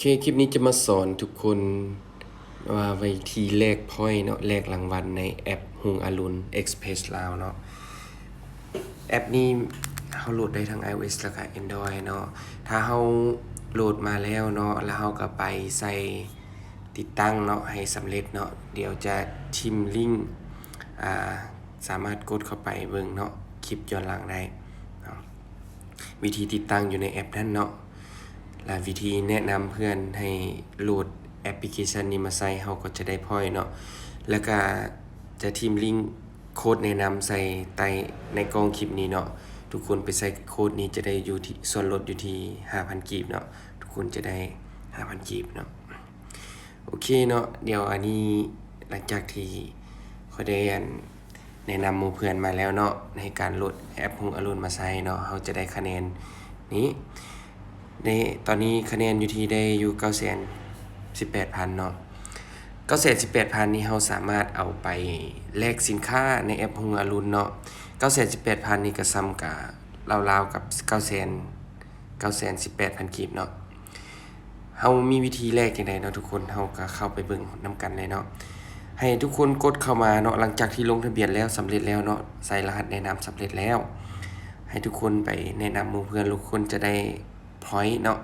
คลิปนี้จะมาสอนทุกคนว่าวิธีแลกพอยต์เนาะแลกรางวัลในแอปฮุงอรุณ Express ลาวเนาะแอปนี้เฮาโหลดได้ทั้ง iOS แล้วก็ Android เนาะถ้าเฮาโหลดมาแล้วเนาะแล้วเฮาก็ไปใส่ติดตั้งเนาะให้สำเร็จเนาะเดี๋ยวจะทิมลิงก์สามารถกดเข้าไปเบิ่งเนาะคลิปย้อนหลังได้เนาะวิธีติดตั้งอยู่ในแอปนั้นเนาะและวิธีแนะนำเพื่อนให้โหลดแอปพลิเคชันนี้มาใส่เฮาก็จะได้พอยต์เนาะแล้วก็จะทิมลิงก์โค้ดแนะนำใส่ใต้ในกล่องคลิปนี้เนาะทุกคนไปใส่โค้ดนี้จะได้อยู่ที่ส่วนลดอยู่ที่ 5,000 กีบเนาะทุกคนจะได้ 5,000 กีบเนาะโอเคเนาะเดี๋ยวอันนี้หลังจากที่เขาได้แนะนำหมู่เพื่อนมาแล้วเนาะในการโหลดแอปฮุงอรุณมาใช้เนาะเขาจะได้คะแนนนี้ในตอนนี้คะแนนอยู่ที่ได้อยู่ 918,000 เนาะ 918,000 นี้เราสามารถเอาไปแลกสินค้าในแอปฮุงอรุณเนาะ 918,000 นี้ก็ซ้ำกับราวๆกับ 918,000 กีบเนาะเฮามีวิธีแลกจังไดเนาะทุกคนเฮาก็เข้าไปเบิ่งนํกันเลยเนาะให้ทุกคนกดเข้ามาเนาะหลังจากที่ลงทะเบียนแล้วสำเร็จแล้วเนาะใส่รหัสแนะนำสำเร็จแล้วให้ทุกคนไปแนะนำหมู่เพื่อนทุกคนจะได้พอยต์เนาะ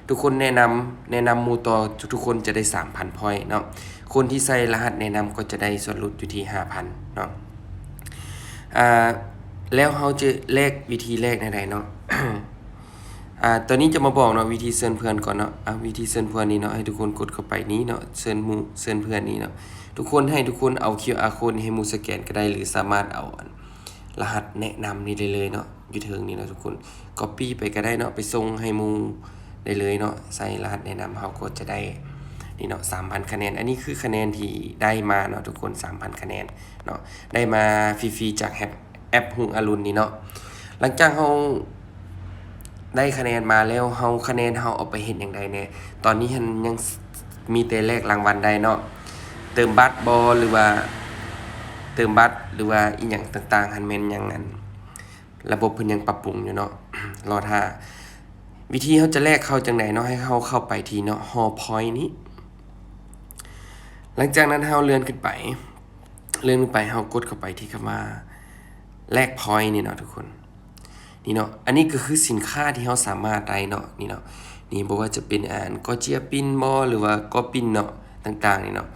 ทุกคนแนะนำหมู่ต่อทุกคนจะได้ 3,000 พอยต์เนาะคนที่ใส่รหัสแนะนำก็จะได้ส่วนลดอยู่ที่ 5,000 เนาะแล้วเฮาจะแลกวิธีแลกได้เนาะ ตอนนี้จะมาบอกเนาะวิธีเชิญเพื่อนก่อนเนาะวิธีเชิญเพื่อนนี้เนาะให้ทุกคนกดเข้าไปนี้เนาะเชิญหมู่เชิญเพื่อนนี้เนาะทุกคนให้ทุกคนเอา QR code ให้หมู่สแกนก็ได้หรือสามารถเอารหัสแนะนำนี้ได้เลยเนาะอยู่เทิงนี้เนาะทุกคน Copy ไปก็ได้เนาะไปส่งให้หมู่ได้เลยเนาะใส่รหัสแนะนำเฮาก็จะได้นี่เนาะ 3,000 คะแนนอันนี้คือคะแนนที่ได้มาเนาะทุกคน 3,000 คะแนนเนาะได้มาฟรีๆจากแอปฮุงอรุณนี่เนาะหลังจากเฮาได้คะแนนมาแล้วเฮาคะแนนเฮาเอาไปเฮ็ดหยังไดแน่ตอนนี้ยังมีแต่แลกรางวัลได้เนาะเติมบัตรบ่หรือว่าเติมบัตรหรือว่าอีหยังต่างๆหันแม่นหยังอันระบบเพิ่นยังปรับปรุงอยู่เนาะ รอท่าวิธีเฮาจะแลกเข้าจังไดเนาะให้เฮาเข้าไปที่เนาะ Hall Point นี้หลังจากนั้นเฮาเลื่อนขึ้นไปเฮากดเข้าไปที่คำว่าแลก point นี่เนาะทุกคนนี่เนาะอันนี้ก็คือสินค้าที่เฮาสามารถได้เนาะนี่เนาะนี่บ่ว่าจะเป็นก็เจียปินบ่หรือว่าก็ปินเนาะต่างๆนี่เนาะ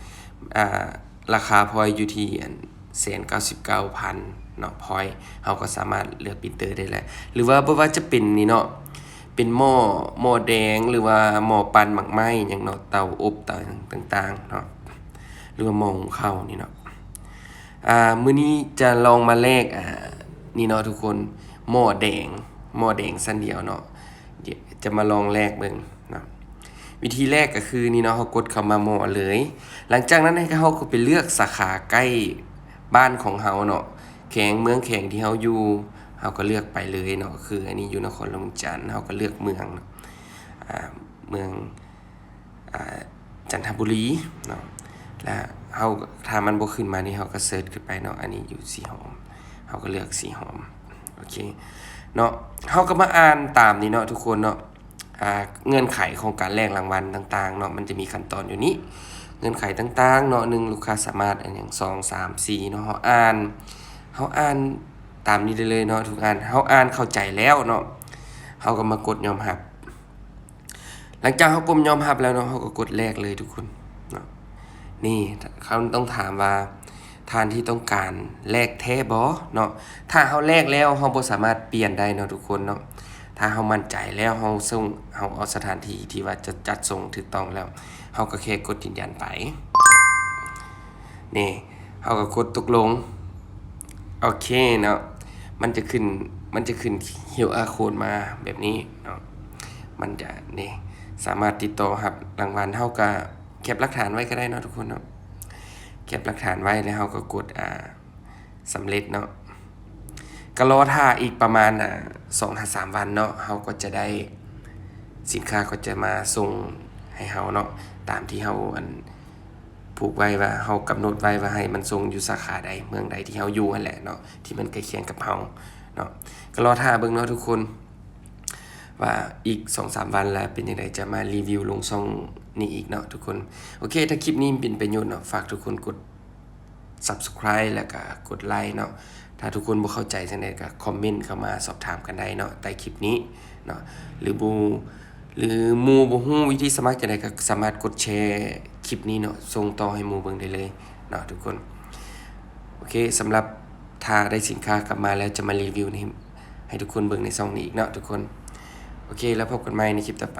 ราคาพอยอยู่ที่199,000 เนาะพอยเฮาก็สามารถเลือกปรินเตอร์ได้แล้วหรือว่าบ่ว่าจะเป็นนี่เนาะเป็นหม้อแดงหรือว่าหม้อปั่นหมักไหม้หยังเนาะเตาอบเตาต่างๆเนาะหรือว่าหม้อหุงข้าวนี่เนาะมื้อนี้จะลองมาแลกนี่เนาะทุกคนหม้อแดงสั้นเดียวเนาะเดี๋ยวจะมาลองแลกเบิ่งเนาะวิธีแรกก็คือนี่เนาะเฮากดเข้ามาหม้อเลยหลังจากนั้นให้เฮาก็ไปเลือกสาขาใกล้บ้านของเฮาเนาะเมืองแขงที่เฮาอยู่เฮาก็เลือกไปเลยเนาะคืออันนี้อยู่นครหลวงจันทน์เฮาก็เลือกเมืองเมืองจันทบุรีเนาะแล้วเฮาถ้ามันบ่ขึ้นมานี่เฮาก็เสิร์ชขึ้นไปเนาะอันนี้อยู่สีหอมเฮาก็เลือกสีหอมโอเคเนาะเฮาก็มาอ่านตามนี้เนาะทุกคนเนาะเงื่อนไขของการแลกรางวัลต่างๆเนาะมันจะมีขั้นตอนอยู่นี้เงื่อนไขต่างๆเนาะ1ลูกค้าสามารถอันอย่าง2 3 4เนาะเฮาอ่านตามนี้ได้เลยเนาะทุกอันเฮาอ่านเข้าใจแล้วเนาะเฮาก็มากดยอมรับหลังจากเฮากดยอมรับแล้วเนาะเฮาก็กดแลกเลยทุกคนเนาะนี่เขาต้องถามว่าทานที่ต้องการแลกแท้บ่เนาะถ้าเฮาแลกแล้วเฮาบ่สามารถเปลี่ยนได้เนาะทุกคนเนาะถ้าเฮามั่นใจแล้วเฮาเอาสถานที่ที่ว่าจะจัดส่งถูกต้องแล้วเฮาก็แค่กดยืนยันไปนี่เฮาก็กดตกลงโอเคเนาะมันจะขึ้นQR code มาแบบนี้เนาะมันจะนี่สามารถติดต่อรับรางวัลเฮาก็แคปหลักฐานไว้ก็ได้เนาะทุกคนเนาะแคปหลักฐานไว้แล้วเฮาก็กดสำเร็จเนาะก็รอท่าอีกประมาณ2-3 วันเนาะเฮาก็จะได้สินค้าก็จะมาส่งให้เฮาเนาะตามที่เฮาผูกไว้ว่าเฮากำหนดไว้ว่าให้มันส่งอยู่สาขาใดเมืองใดที่เฮาอยู่นั่นแหละเนาะที่มันใกล้เคียงกับเฮาเนาะก็รอท่าเบิ่งเนาะทุกคน ว่าอีก 2-3 วันแล้วเป็นจังไดจะมารีวิวลงช่องนี้อีกเนาะทุกคนโอเคถ้าคลิปนี้เป็นประโยชน์เนาะฝากทุกคนกด Subscribe แล้วก็กดไลค์เนาะถ้าทุกคนบ่เข้าใจจังไดก็คอมเมนต์เข้ามาสอบถามกันได้เนาะใต้คลิปนี้เนาะหรือหมู่บ่ฮู้วิธีสมัครจังไดก็สามารถกดแชร์คลิปนี้เนาะส่งต่อให้หมู่เบิ่งได้เลยเนาะทุกคนโอเคสำหรับถ้าได้สินค้ากลับมาแล้วจะมารีวิวให้ทุกคนเบิ่งในช่องนี้อีกเนาะทุกคนโอเคแล้วพบกันใหม่ในคลิปต่อไป